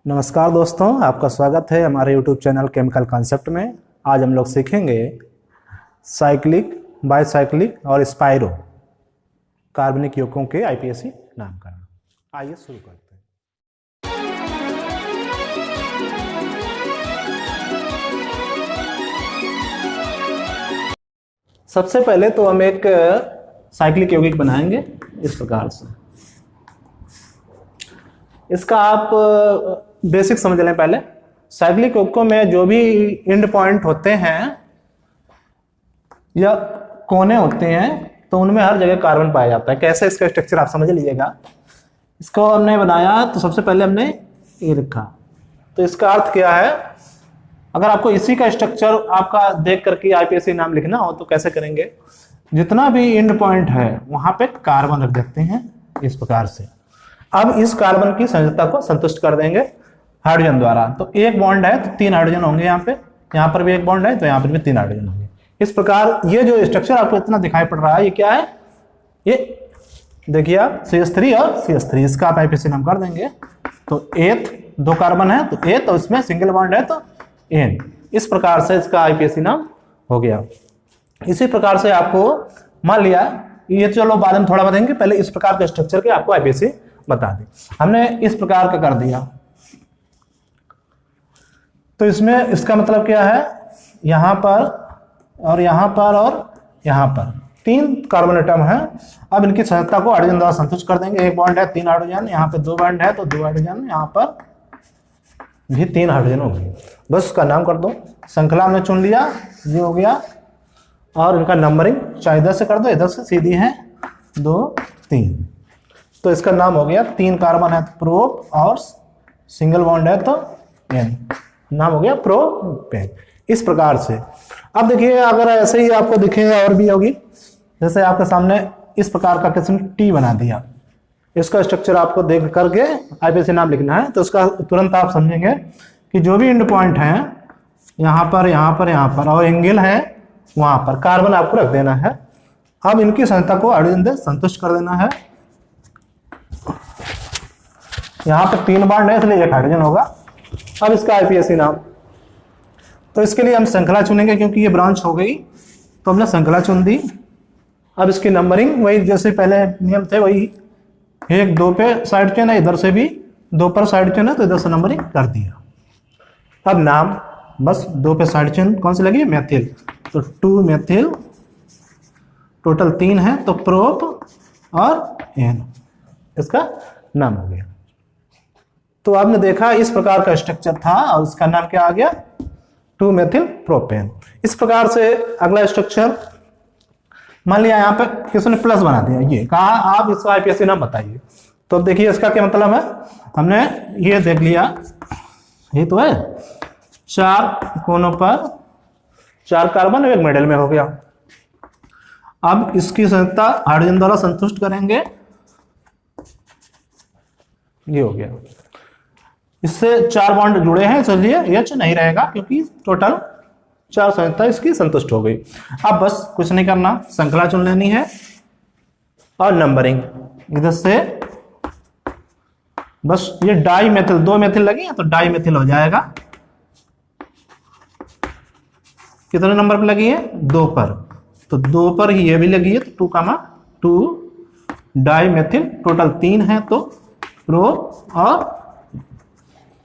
नमस्कार दोस्तों, आपका स्वागत है हमारे YouTube चैनल केमिकल कॉन्सेप्ट में। आज हम लोग सीखेंगे साइक्लिक, बाईसाइक्लिक और स्पाइरो कार्बनिक यौगिकों के आईपीएसी नामकरण। आइए शुरू करते हैं। सबसे पहले तो हम एक साइक्लिक यौगिक बनाएंगे इस प्रकार से। इसका आप बेसिक समझ लें। पहले साइक्लिक यौगिकों में जो भी एंड पॉइंट होते हैं या कोने होते हैं तो उनमें हर जगह कार्बन पाया जाता है। कैसे इसका स्ट्रक्चर आप समझ लीजिएगा। इसको हमने बनाया तो सबसे पहले हमने ये लिखा। तो इसका अर्थ क्या है, अगर आपको इसी का स्ट्रक्चर आपका देख करके आईपीएसी नाम लिखना हो तो कैसे करेंगे। जितना भी एंड पॉइंट है वहां पे कार्बन रख देते हैं इस प्रकार से। अब इस कार्बन की संयोजकता को संतुष्ट कर देंगे हाइड्रोजन द्वारा। तो एक बॉन्ड है तो 3 हाइड्रोजन होंगे यहाँ पर भी एक बॉन्ड है तो यहाँ पर भी 3 हाइड्रोजन होंगे। इस प्रकार ये जो स्ट्रक्चर आपको इतना दिखाई पड़ रहा है ये क्या है, ये देखिए आप CH3 और CH3, इसका आप आईपीएसी नाम कर देंगे। तो एथ 2 कार्बन है तो एथ और इसमें सिंगल बॉन्ड है तो एन। इस प्रकार से इसका आईपीएसी नाम हो गया। इसी प्रकार से आपको मान लिया ये, चलो बाद में थोड़ा बताएंगे, पहले इस प्रकार के स्ट्रक्चर के आपको आईपीएसी बता दें। हमने इस प्रकार का कर दिया तो इसमें इसका मतलब क्या है, यहां पर और यहां पर और यहां पर 3 कार्बन एटम है। अब इनकी संयोजकता को हाइड्रोजन द्वारा संतुष्ट कर देंगे। एक बॉन्ड है 3 हाइड्रोजन, यहाँ पे 2 बॉन्ड है तो 2 हाइड्रोजन, यहाँ पर भी 3 हाइड्रोजन होंगे। बस उसका नाम कर दो। श्रृंखला में चुन लिया, ये हो गया। और इनका नंबरिंग चाहे इधर से कर दो, इधर से सीधी है 2 3। तो इसका नाम हो गया, 3 कार्बन है तो प्रोप और सिंगल बॉन्ड है तो एन, नाम हो गया प्रोपेन। इस प्रकार से अब देखिए, अगर ऐसे ही आपको दिखे और भी होगी, जैसे आपके सामने इस प्रकार का किसी ने टी बना दिया, इसका स्ट्रक्चर आपको देख करके आईपीएसी नाम लिखना है। तो उसका तुरंत आप समझेंगे कि जो भी एंड पॉइंट है यहाँ पर यहाँ पर यहाँ पर और एंगल है वहां पर कार्बन आपको रख देना है। अब इनकी संयोजकता को हाइड्रोजन से संतुष्ट कर देना है। यहाँ पर 3 बॉन्ड है इसलिए 1 हाइड्रोजन होगा। अब इसका आईपीएसी नाम, तो इसके लिए हम श्रृंखला चुनेंगे क्योंकि ये ब्रांच हो गई तो हमने श्रृंखला चुन दी। अब इसकी नंबरिंग वही जैसे पहले नियम थे वही, 1 2 पे साइड चेन है, इधर से भी 2 पर साइड चेन है तो इधर से नंबरिंग कर दिया। अब नाम बस 2 पे साइड चेन कौन सी लगी, मेथिल, तो 2 मेथिल, टोटल 3 है तो प्रोप और एन, इसका नाम हो गया। तो आपने देखा इस प्रकार का स्ट्रक्चर था और इसका नाम क्या आ गया, 2 मेथिल प्रोपेन। इस प्रकार से अगला स्ट्रक्चर, मान लिया यहाँ पे किसी ने प्लस बना दिया, ये कहा आप इसका आईपीएसी नाम बताइए। तो देखिए इसका क्या मतलब है, हमने ये देख लिया, ये तो है 4 कोनों पर 4 कार्बन एक मिडिल में हो गया। अब इसकी संयोजकता हाइड्रोजन द्वारा संतुष्ट करेंगे, ये हो गया। इससे 4 बॉन्ड जुड़े हैं इसलिए H नहीं रहेगा क्योंकि टोटल 4 संयोजकता इसकी संतुष्ट हो गई। अब बस कुछ नहीं करना, श्रृंखला चुन लेनी है और नंबरिंग इधर से बस ये डाई मेथिल, 2 मेथिल लगी है तो डाई मेथिल हो जाएगा। कितने नंबर पर लगी है, 2 पर, तो 2 पर ही ये भी लगी है तो 2 डाई मेथिल, टोटल 3 है तो प्रो और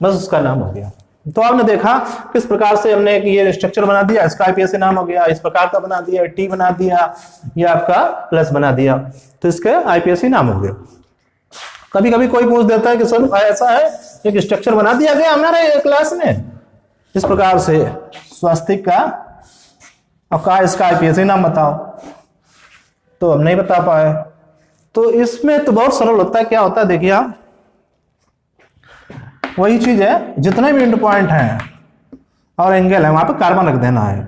बस उसका नाम हो गया। तो आपने देखा किस प्रकार से हमने ये स्ट्रक्चर बना दिया, इसका आईपीएसी नाम हो गया, इस प्रकार का बना दिया, टी बना दिया, ये आपका प्लस बना दिया, तो इसके आईपीएसी नाम हो गया। कभी कभी कोई पूछ देता है कि सर ऐसा है एक स्ट्रक्चर बना दिया गया हमारे क्लास में इस प्रकार से स्वास्तिक का, और कहा इसका आईपीएसी नाम बताओ, तो हम नहीं बता पाए। तो इसमें तो बहुत सरल होता है। क्या होता है देखिए आप, वही चीज है, जितने भी एंड पॉइंट हैं और एंगल है वहां पर कार्बन रख देना है।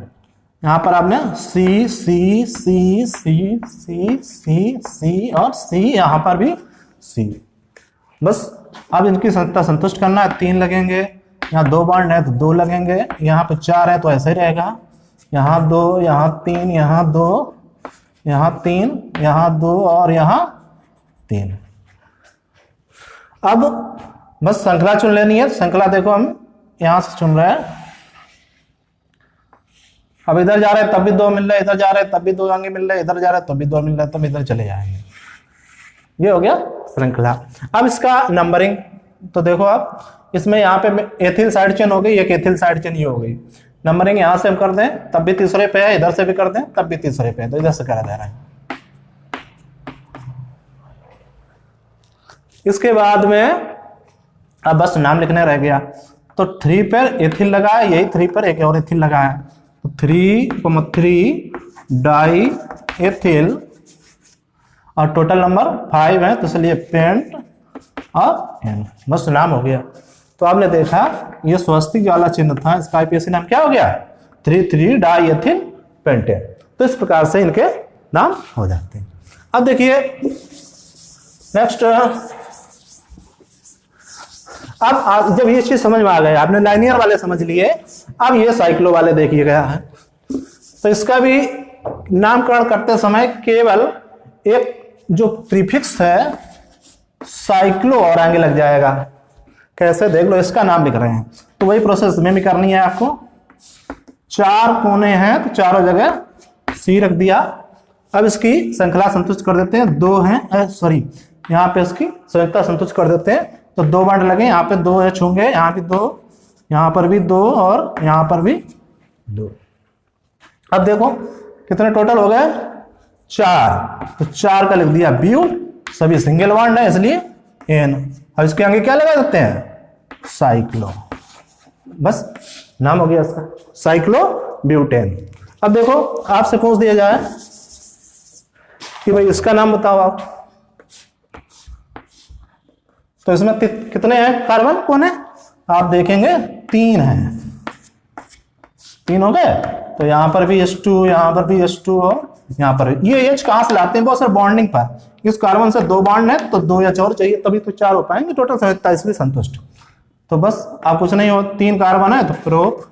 यहां पर आपने सी सी सी सी सी सी सी और सी, यहां पर भी सी। बस अब इनकी संयोजकता संतुष्ट करना है, 3 लगेंगे, यहाँ 2 बॉन्ड है तो 2 लगेंगे, यहाँ पे 4 है तो ऐसे ही रहेगा, यहाँ 2, यहाँ 3, यहाँ 2, यहाँ 3, यहाँ 2 और यहाँ 3। अब बस श्रृंखला चुन लेनी है। श्रृंखला देखो हम यहां से चुन रहे हैं। अब इधर जा रहे हैं तब भी 2 मिल रहे, इधर जा रहे हैं तब भी 2 आगे मिल रहे, इधर जा रहे हैं तब भी 2 मिल रहे, तब इधर चले जाएंगे। ये हो गया श्रृंखला। अब इसका नंबरिंग तो देखो आप, इसमें यहाँ पे एथिल साइड चेन हो गई, एक एथिल साइड चेन ये हो गई। नंबरिंग यहां से हम कर दें तब भी तीसरे पे है, इधर से भी कर दें तब भी तीसरे पे है, तो इधर से करा जा रहा है। इसके बाद में अब बस नाम लिखने रह गया। तो 3 पर एथिल लगा है, यही 3 पर एक और एथिल लगा है, तो 3,3 डाई एथिल, और टोटल नंबर 5 है, तो इसलिए पेंट और एन, बस नाम हो गया। तो आपने देखा ये स्वस्तिक वाला चिन्ह था, इसका आईपीएसी नाम क्या हो गया, 3,3 डाई एथिल पेंटेन। तो इस प्रकार से इनके नाम हो जाते हैं। अब देखिए नेक्स्ट, अब जब ये चीज समझ में आ गए, आपने लाइनियर वाले समझ लिए, अब ये साइक्लो वाले देखिए गया है। तो इसका भी नामकरण करते समय केवल एक जो प्रीफिक्स है साइक्लो और आगे लग जाएगा। कैसे देख लो, इसका नाम लिख रहे हैं तो वही प्रोसेस में भी करनी है आपको। 4 कोने हैं तो चारों जगह सी रख दिया। अब इसकी श्रृंखला संतुष्ट कर देते हैं, 2 हैं, सॉरी यहाँ पे इसकी संयुक्ता संतुष्ट कर देते हैं। तो 2 बांट लगे, यहाँ पे 2 है छूंगे, यहाँ भी 2, यहाँ पर भी 2 और यहाँ पर भी 2। अब देखो कितने टोटल हो गए, 4। तो 4 का लिख दिया ब्यूट, सभी सिंगल बॉन्ड है इसलिए एन। अब इसके आगे क्या लगा देते हैं, साइक्लो, बस नाम हो गया इसका साइक्लो ब्यूटेन। अब देखो आपसे पूछ दिया जाए कि भाई इसका नाम बताओ आप, तो इसमें कितने हैं कार्बन कोने, आप देखेंगे 3 हैं, 3 हो गए। तो यहां पर भी H2, यहां पर भी H2 और यहां पर ये H कहां से लाते हैं, बहुत सारे बॉन्डिंग पर। इस कार्बन से 2 बॉन्ड है तो 2 या 4 चाहिए, तभी तो 4 हो पाएंगे, टोटल 27 भी संतुष्ट। तो बस आप कुछ नहीं हो, 3 कार्बन है तो प्रोप,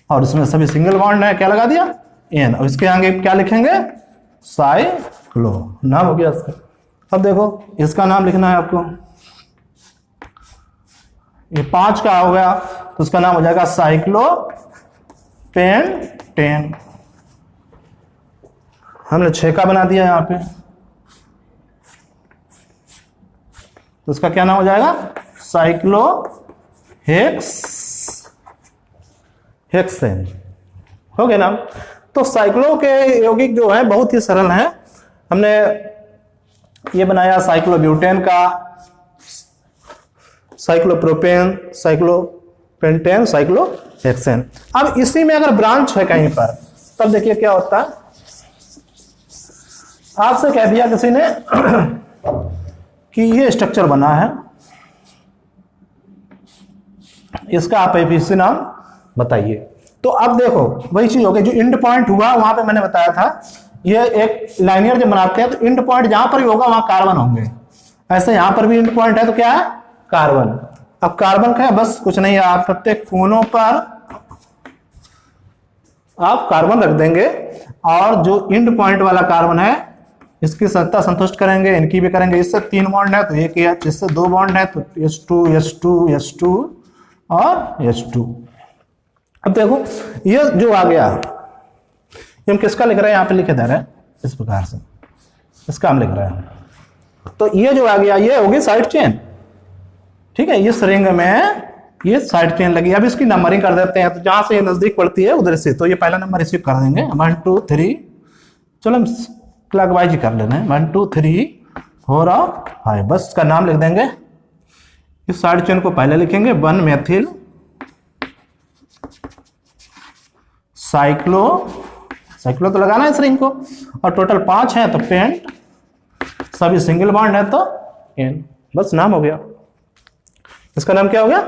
और इसमें सभी सिंगल बॉन्ड है, क्या लगा दिया एन, और इसके आगे क्या लिखेंगे, साइक्लो, नाम हो गया इसका। अब देखो इसका नाम लिखना है आपको, ये 5 का हो गया तो उसका नाम हो जाएगा साइक्लो पेंटेन। हमने 6 का बना दिया यहां पे, तो उसका क्या नाम हो जाएगा, साइक्लो हेक्सेन, हो गया नाम। तो साइक्लो के यौगिक जो है बहुत ही सरल है। हमने ये बनाया साइक्लोब्यूटेन का, साइक्लोप्रोपेन, साइक्लोपेंटेन, साइक्लोहेक्सेन। अब इसी में अगर ब्रांच है कहीं पर, तब देखिए क्या होता है, आपसे कह दिया किसी ने कि ये स्ट्रक्चर बना है, इसका आप आईपीसी नाम बताइए। तो अब देखो वही चीज हो गई, जो इंड पॉइंट हुआ वहां पे मैंने बताया था, ये एक लाइनियर जब बनाते हैं तो इंड पॉइंट जहां पर भी होगा वहां कार्बन होंगे। ऐसे यहां पर भी इंड पॉइंट है तो क्या है, कार्बन। अब कार्बन का है बस कुछ नहीं है, आप प्रत्येक कोनों पर आप कार्बन रख देंगे, और जो इंड पॉइंट वाला कार्बन है इसकी संख्या संतुष्ट करेंगे, इनकी भी करेंगे। इससे 3 बॉन्ड है तो एक ही है, इससे 2 बॉन्ड है तो H2 H2 H2 और H2। अब देखो ये जो आ गया, हम किसका लिख रहे हैं, यहाँ पे लिखे दे रहे हैं इस प्रकार से, इसका हम लिख रहे हैं। तो ये जो आ गया ये होगी साइड चेन, ठीक है, इस रिंग में ये साइड चेन लगी। अब इसकी नंबरिंग कर देते हैं, तो जहां से ये नजदीक पड़ती है उधर से, तो ये पहला नंबर रिसीव कर देंगे 1 2 3, चलो हम क्लॉकवाइज ही कर लेते हैं, 1 2 3 4 और 5, बस इसका नाम लिख देंगे। इस साइड चेन को पहले लिखेंगे 1 मेथिल साइक्लो, साइक्लो तो लगाना है इस रिंग को, और टोटल 5 है तो पेंट, सभी सिंगल बॉन्ड है तो एन, बस नाम हो गया। इसका नाम क्या हो गया,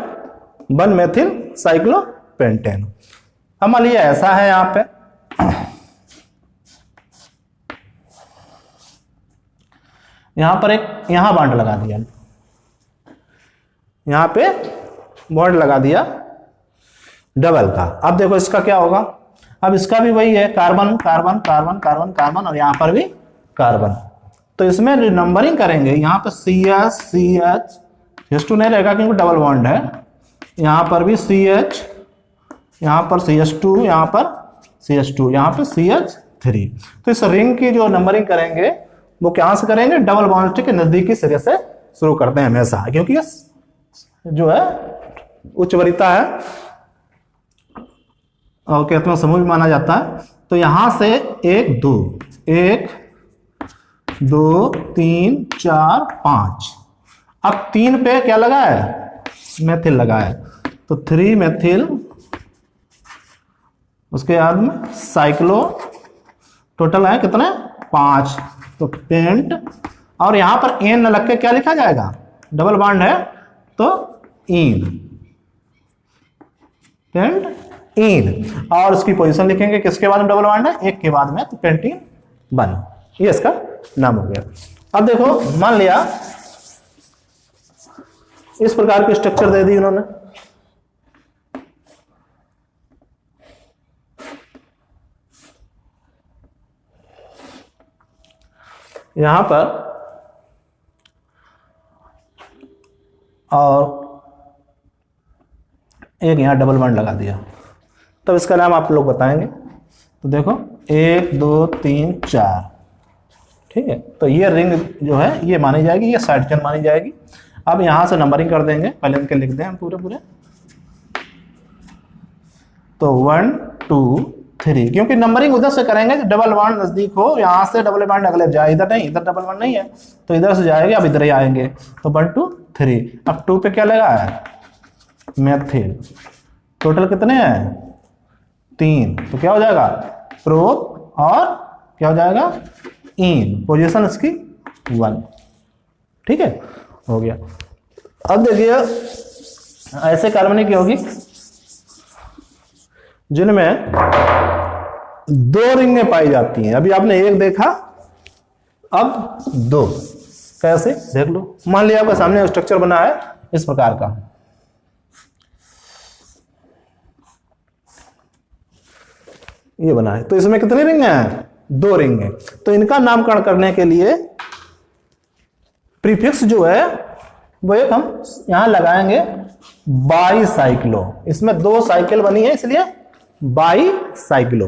1 मेथिल साइक्लो पेंटेन। अब मान लीजिए ऐसा है, यहां पे यहां पर एक यहां बॉन्ड लगा दिया, यहां पे बॉन्ड लगा दिया डबल का। अब देखो इसका क्या होगा, अब इसका भी वही है, carbon carbon carbon carbon carbon, और यहां पर भी कार्बन। तो इसमें नंबरिंग करेंगे, यहां पर CH CH CH2 नहीं रहेगा क्योंकि डबल बॉन्ड है। यहाँ पर भी CH, यहाँ पर CH2, यहाँ पर CH2, यहाँ पर CH3। तो इस रिंग की जो नंबरिंग करेंगे वो कहाँ से करेंगे, डबल बॉन्ड के नजदीकी सिरे से शुरू करते हैं हमेशा, क्योंकि ये जो है उच्च वरीयता है और केतन समूह भी माना जाता है। तो यहां से 1 2 1 2 3 4 5, अब 3 पे क्या लगा है, मेथिल लगा है, तो 3 मेथिल, उसके बाद में साइक्लो, टोटल है कितने 5, तो पेंट, और यहां पर एन न लग के क्या लिखा जाएगा, डबल बॉन्ड है तो इन, पेंट इन, और उसकी पोजीशन लिखेंगे किसके बाद में डबल बॉन्ड है, एक के बाद में, तो पेंटीन 1, ये इसका नाम हो गया। अब देखो मान लिया इस प्रकार की स्ट्रक्चर दे दी उन्होंने, यहां पर और एक यहां डबल बॉन्ड लगा दिया, तब इसका नाम आप लोग बताएंगे। तो देखो 1 2 3 4, ठीक है, तो ये रिंग जो है ये मानी जाएगी, ये साइड चेन मानी जाएगी। अब यहां से नंबरिंग कर देंगे, पहले इनके लिख दें हम पूरे, तो 1 2 3, क्योंकि नंबरिंग उधर से करेंगे डबल बॉन्ड नजदीक हो, यहां से डबल बॉन्ड अगले जाए, इधर नहीं, इधर डबल बॉन्ड नहीं है तो इधर से जाएंगे, अब इधर ही आएंगे, तो 1 2 3, अब 2 पे क्या लगा है, मेथिल, टोटल कितने हैं 3, तो क्या हो जाएगा प्रोप, और क्या हो जाएगा इन, पोजीशन इसकी 1, ठीक है, हो गया। अब देखिए ऐसे कार्बनिक यौगिक जिनमें 2 रिंगें पाई जाती हैं, अभी आपने एक देखा, अब 2, कैसे देख लो। मान लिया आपके सामने स्ट्रक्चर बना है इस प्रकार का, ये बना है, तो इसमें कितने रिंग हैं, 2 रिंग हैं। तो इनका नामकरण करने के लिए प्रीफिक्स जो है वो एक हम यहां लगाएंगे बाईसाइक्लो, इसमें 2 साइकिल बनी है इसलिए बाईसाइक्लो।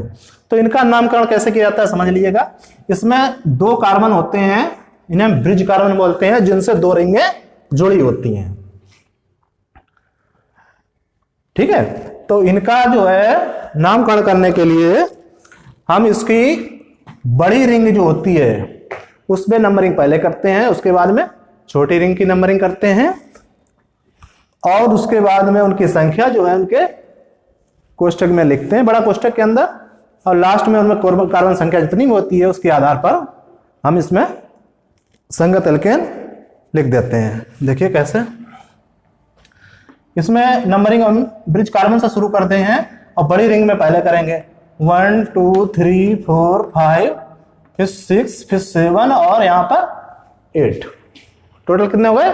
तो इनका नामकरण कैसे किया जाता है समझ लीजिएगा, इसमें 2 कार्बन होते हैं, इन्हें ब्रिज कार्बन बोलते हैं, जिनसे 2 रिंगें जुड़ी होती हैं, ठीक है। तो इनका जो है नामकरण करने के लिए हम इसकी बड़ी रिंग जो होती है उसमें नंबरिंग पहले करते हैं, उसके बाद में छोटी रिंग की नंबरिंग करते हैं, और उसके बाद में उनकी संख्या जो है उनके कोष्टक में लिखते हैं, बड़ा कोष्टक के अंदर, और लास्ट में उनमें कार्बन संख्या जितनी होती है उसके आधार पर हम इसमें संगत एल्केन लिख देते हैं। देखिए कैसे, इसमें नंबरिंग हम ब्रिज कार्बन से शुरू करते हैं और बड़ी रिंग में पहले करेंगे 1 2 3 4 5, फिर 6, फिर 7, और यहां पर 8, टोटल कितने हो गए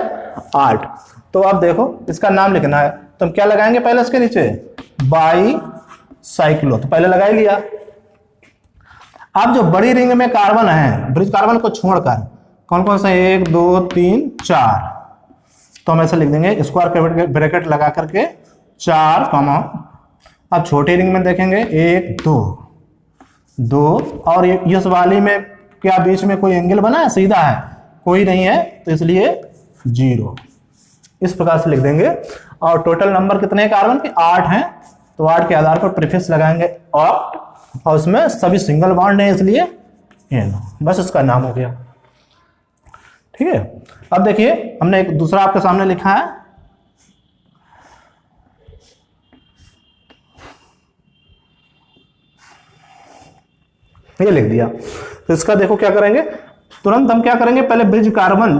8। तो अब देखो इसका नाम लिखना है, तो हम क्या लगाएंगे पहले इसके नीचे, बाईसाइक्लो, तो पहले लगा ही लिया। अब जो बड़ी रिंग में कार्बन है, ब्रिज कार्बन को छोड़कर कौन कौन सा, 1 2 3 4, तो हम ऐसे लिख देंगे स्क्वायर ब्रैकेट लगा करके 4, अब छोटी रिंग में देखेंगे 1 2 2, और इस वाली में क्या बीच में कोई एंगल बना है, सीधा है, कोई नहीं है, तो इसलिए 0, इस प्रकार से लिख देंगे। और टोटल नंबर कितने हैं कार्बन के, 8 हैं, तो 8 के आधार पर प्रीफिक्स लगाएंगे ऑक्ट, और उसमें सभी सिंगल बॉन्ड है इसलिए एन, बस इसका नाम हो गया, ठीक है। अब देखिए हमने एक दूसरा आपके सामने लिखा है, ये लिख दिया, तो इसका देखो क्या करेंगे, तुरंत हम क्या करेंगे, पहले ब्रिज कार्बन,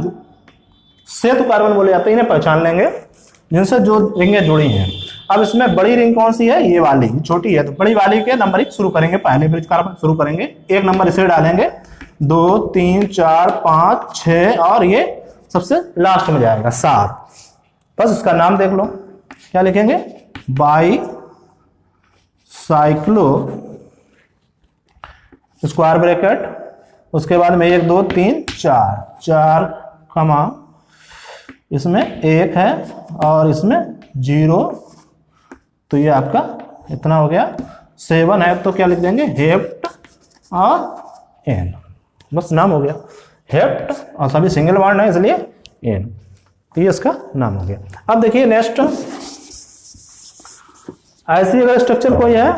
सेतु कार्बन बोले जाते हैं, इन्हें पहचान लेंगे जिनसे जो रिंगें जुड़ी हैं। अब इसमें बड़ी रिंग कौन सी है, ये वाली, छोटी है, तो बड़ी वाली के नंबरिंग शुरू करेंगे, पहले ब्रिज कार्बन शुरू करेंगे, एक नंबर इसे डालेंगे, 2 3 4 5 6, और ये सबसे लास्ट में जाएगा 7, बस इसका नाम देख लो, क्या लिखेंगे, बाईसाइक्लो, स्क्वायर ब्रैकेट, उसके बाद में 1 2 3 4 4, इसमें 1 है और इसमें 0, तो ये आपका इतना हो गया। 7 है तो क्या लिख देंगे, हेप्ट और एन, बस नाम हो गया हेप्ट, और सभी सिंगल बॉन्ड है इसलिए एन, तो ये इसका नाम हो गया। अब देखिए नेक्स्ट, ऐसी अगर स्ट्रक्चर कोई है,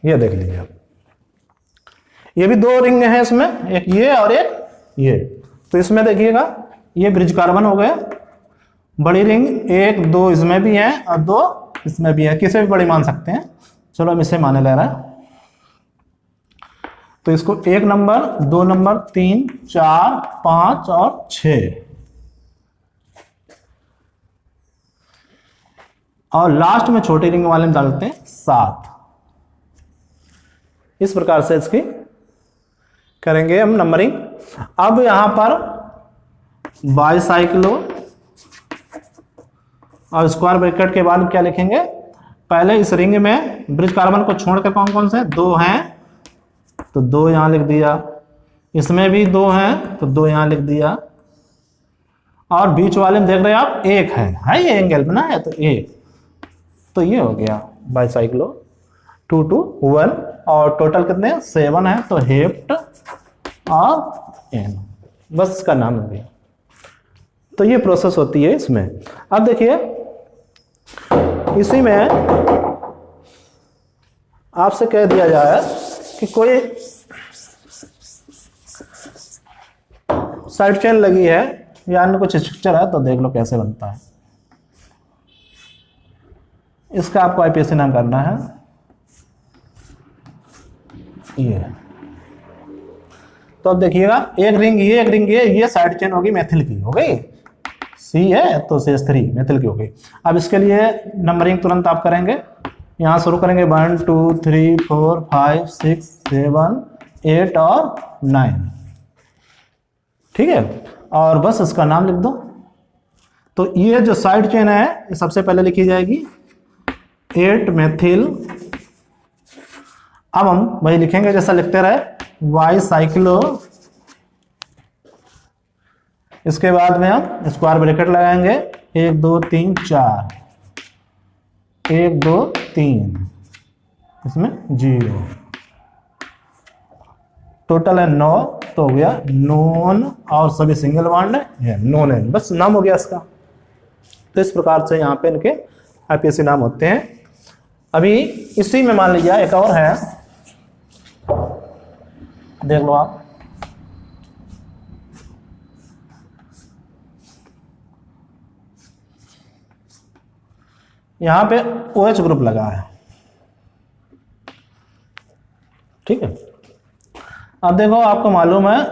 ये देख लीजिए आप, ये भी 2 रिंग हैं इसमें, एक ये और एक ये। तो इसमें देखिएगा ये ब्रिज कार्बन हो गए, बड़ी रिंग 1 2 इसमें भी है और 2 इसमें भी है, किसे भी बड़ी मान सकते हैं। चलो हम इसे माने ले रहे हैं, तो इसको 1 नंबर 2 नंबर 3 4 5 और 6, और लास्ट में छोटी रिंग वाले में डालते हैं 7। इस प्रकार से इसकी करेंगे हम नंबरिंग। अब यहां पर बाईसाइक्लो और स्क्वायर ब्रैकेट के बाद क्या लिखेंगे, पहले इस रिंग में ब्रिज कार्बन को छोड़कर कौन कौन से 2 हैं, तो 2 यहां लिख दिया, इसमें भी 2 हैं तो 2 यहां लिख दिया, और बीच वाले में देख रहे हैं आप 1 है ये एंगल बना है तो 1, तो ये हो गया बाईसाइक्लो 2 2 1, और टोटल कितने 7 है, तो हेप्ट और एन, बस इसका नाम हो गया। तो ये प्रोसेस होती है इसमें। अब देखिए इसी में आपसे कह दिया जाए कि कोई साइड चेन लगी है या अन्य कुछ स्ट्रक्चर है, तो देख लो कैसे बनता है। इसका आपको आईपीएससी नाम करना है ये। तो अब देखिएगा एक रिंग ये साइड चेन होगी मेथिल की, हो गई, सी है तो CH3 मेथिल की हो गई। अब इसके लिए नंबरिंग तुरंत आप करेंगे, यहां शुरू करेंगे 1 2 3 4 5 6 7 8 और 9, ठीक है, और बस इसका नाम लिख दो। तो ये जो साइड चेन है ये सबसे पहले लिखी जाएगी 8 मेथिल। अब हम वही लिखेंगे जैसा लिखते रहे, बाईसाइक्लो, इसके बाद में हम स्क्वायर ब्रैकेट लगाएंगे 1 2 3 4, 1 2 3, इसमें 0, टोटल है 9, तो हो गया नॉन, और सभी सिंगल बॉन्ड है नॉन है, बस नाम हो गया इसका। तो इस प्रकार से यहाँ पे इनके आईपीएससी नाम होते हैं। अभी इसी में मान लीजिए एक और है, देख लो आप, यहां पे OH ग्रुप लगा है, ठीक है। अब देखो आपको मालूम है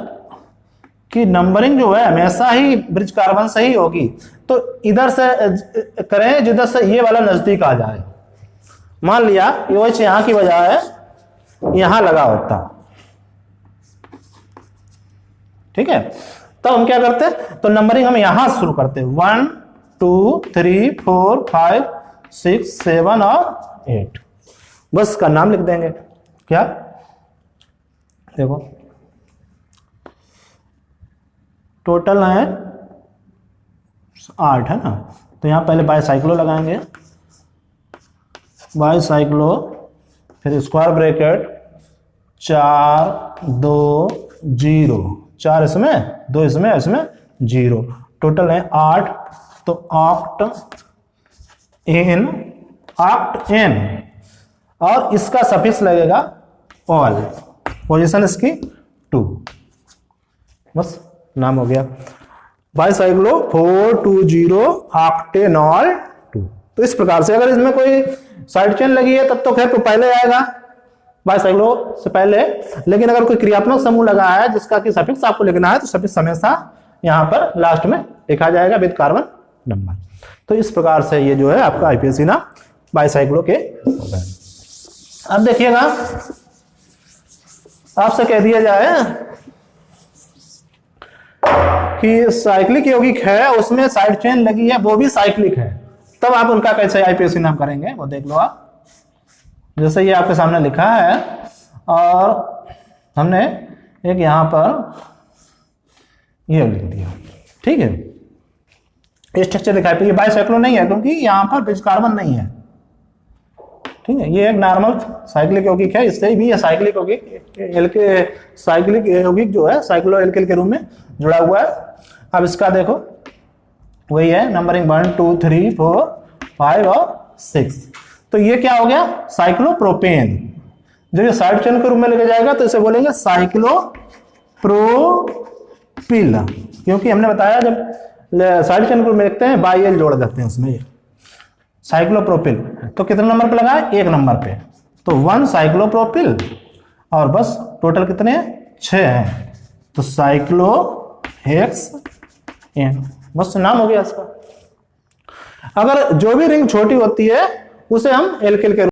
कि नंबरिंग जो है हमेशा ही ब्रिज कार्बन से ही होगी, तो इधर से करें जिधर से ये वाला नजदीक आ जाए। मान लिया OH यहां की बजाय यहां लगा होता, ठीक है, तो हम क्या करते हैं, तो नंबरिंग हम यहां शुरू करते हैं 1 2 3 4 5 6 7 और 8, बस इसका नाम लिख देंगे। क्या देखो टोटल है 8 है ना, तो यहां पहले बाईसाइक्लो लगाएंगे, बाईसाइक्लो, फिर स्क्वायर ब्रैकेट 4 2 0, 4 इसमें 2 इसमें 0, टोटल है 8, तो ऑक्ट एन, और इसका सफिक्स लगेगा ऑल, पोजीशन इसकी 2, बस नाम हो गया बाईसाइक्लो 420 ऑक्टेनॉल 2। तो इस प्रकार से अगर इसमें कोई साइड चेन लगी है तब तो खैर तो पहले आएगा बाईसाइक्लो से पहले, लेकिन अगर कोई क्रियात्मक समूह लगा है जिसका कि सफिक्स आपको लिखना है, तो सफिक्स हमेशा यहां पर लास्ट में लिखा जाएगा विद कार्बन नंबर। तो इस प्रकार से ये जो है आपका आईपीएससी नाम बाईसाइक्लो के हो गए। अब देखिएगा आपसे कह दिया जाए कि साइक्लिक यौगिक है, उसमें साइड चेन लगी है, वो भी साइक्लिक है, तब आप उनका कैसे आईपीएससी नाम करेंगे वो देख लो आप। जैसे ये आपके सामने लिखा है और हमने एक यहां पर ये लिख दिया, ठीक है। स्ट्रक्चर दिखाई पे ये बाइसाइक्लो नहीं है क्योंकि यहां पर बीच कार्बन नहीं है, ठीक है। ये एक नॉर्मल साइक्लिक यौगिक है, इससे भी ये साइक्लिक यौगिक साइक्लिक यौगिक जो है साइक्लो एल्किल के रूप में जुड़ा हुआ है। अब इसका देखो वही है नंबरिंग 1 2 3 4 5 और 6। तो ये क्या हो गया साइक्लोप्रोपेन। जब ये साइड चेन के रूप में लेके जाएगा तो इसे बोलेंगे साइक्लोप्रोपिल, क्योंकि हमने बताया जब साइड चेन के रूप में लिखते हैं बाई एल जोड़ देते हैं उसमें साइक्लोप्रोपिल। तो कितने नंबर पे लगा 1 नंबर पे, तो 1 साइक्लोप्रोपिल और बस टोटल कितने हैं 6 हैं, तो साइक्लो हेक्स एन, बस नाम हो गया इसका। अगर जो भी रिंग छोटी होती है उसे हम एल्किल के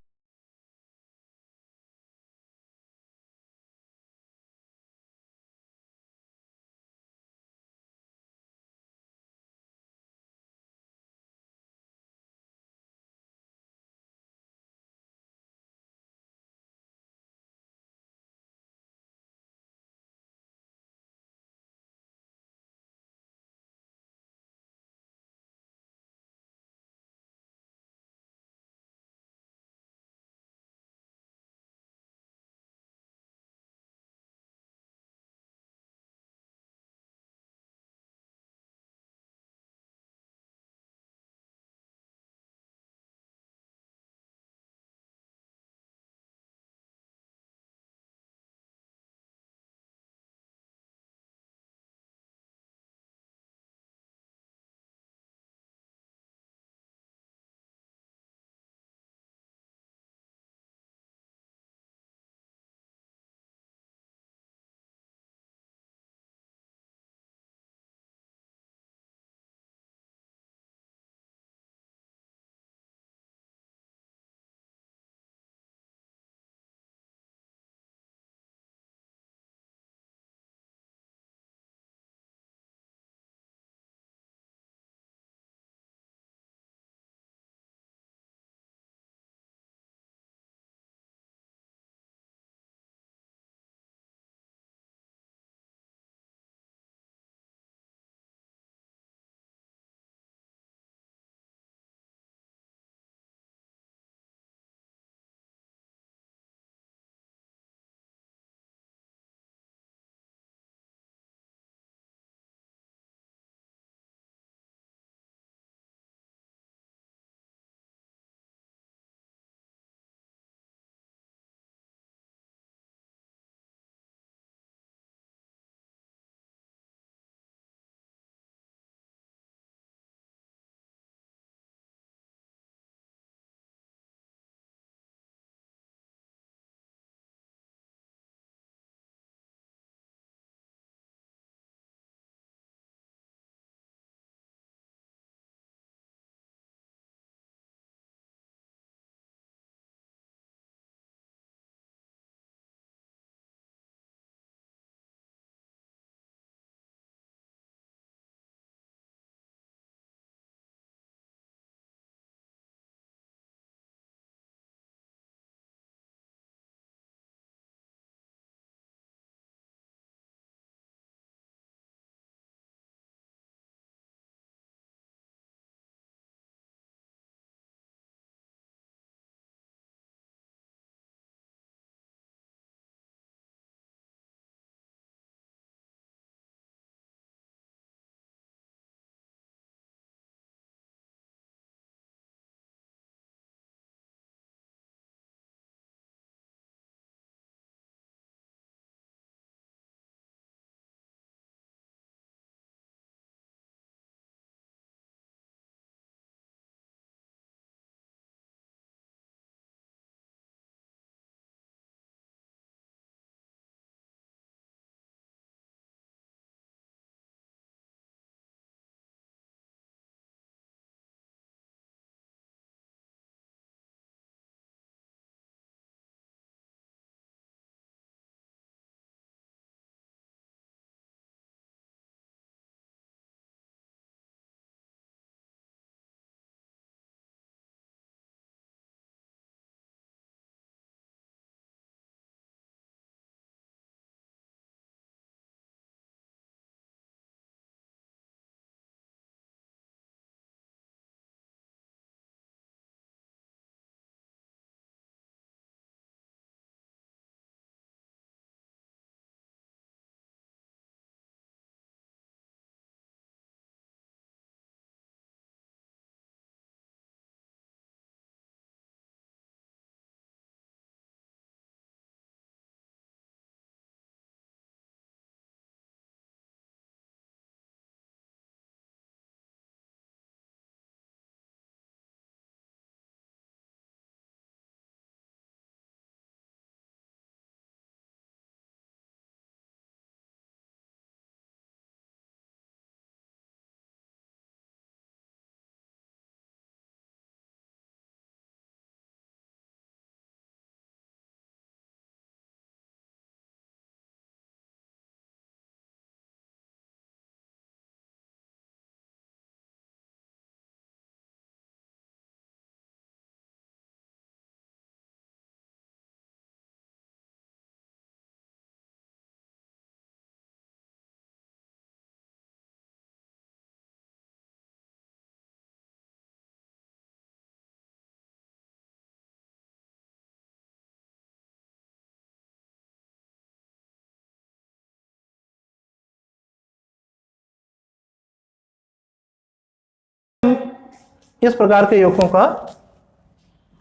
इस प्रकार के यौगिकों का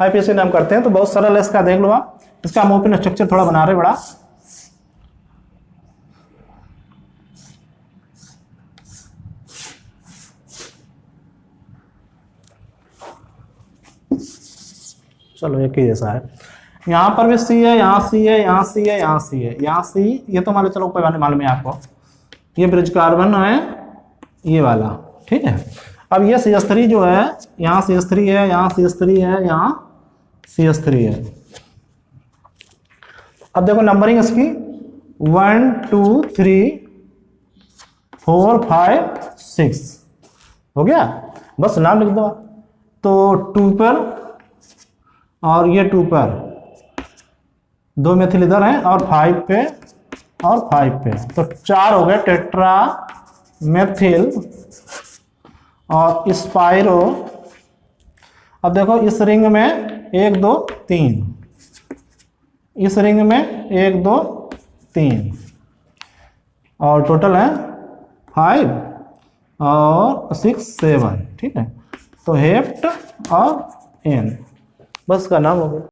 आईपीएससी नाम करते हैं। तो बहुत सरल है, इसका देख लो आप। इसका हम ओपन स्ट्रक्चर थोड़ा बना रहे बड़ा। चलो एक ही जैसा है, यहाँ पर भी सी है, यहाँ सी है, यहाँ सी है, यहाँ सी है, यहाँ सी। ये तो मान लो, चलो कोई बात नहीं, मालूम है आपको। ये ब्रिज कार्बन है, ये वाला, ठीक है। अब ये CH3 जो है, यहाँ CH3 है, यहाँ CH3 है, यहाँ CH3 है। अब देखो नंबरिंग इसकी 1 2 3 4 5 6 हो गया। बस नाम लिख दो। तो 2 पर और ये 2 पर 2 मेथिल इधर है, और 5 पे और 5 पे, तो 4 हो गए टेट्रा मेथिल और स्पाइरो। अब देखो इस रिंग में 1 2 3, इस रिंग में 1 2 3, और टोटल है 5 और 6 7, ठीक है। तो हेप्ट और एन, बस का नाम हो गया।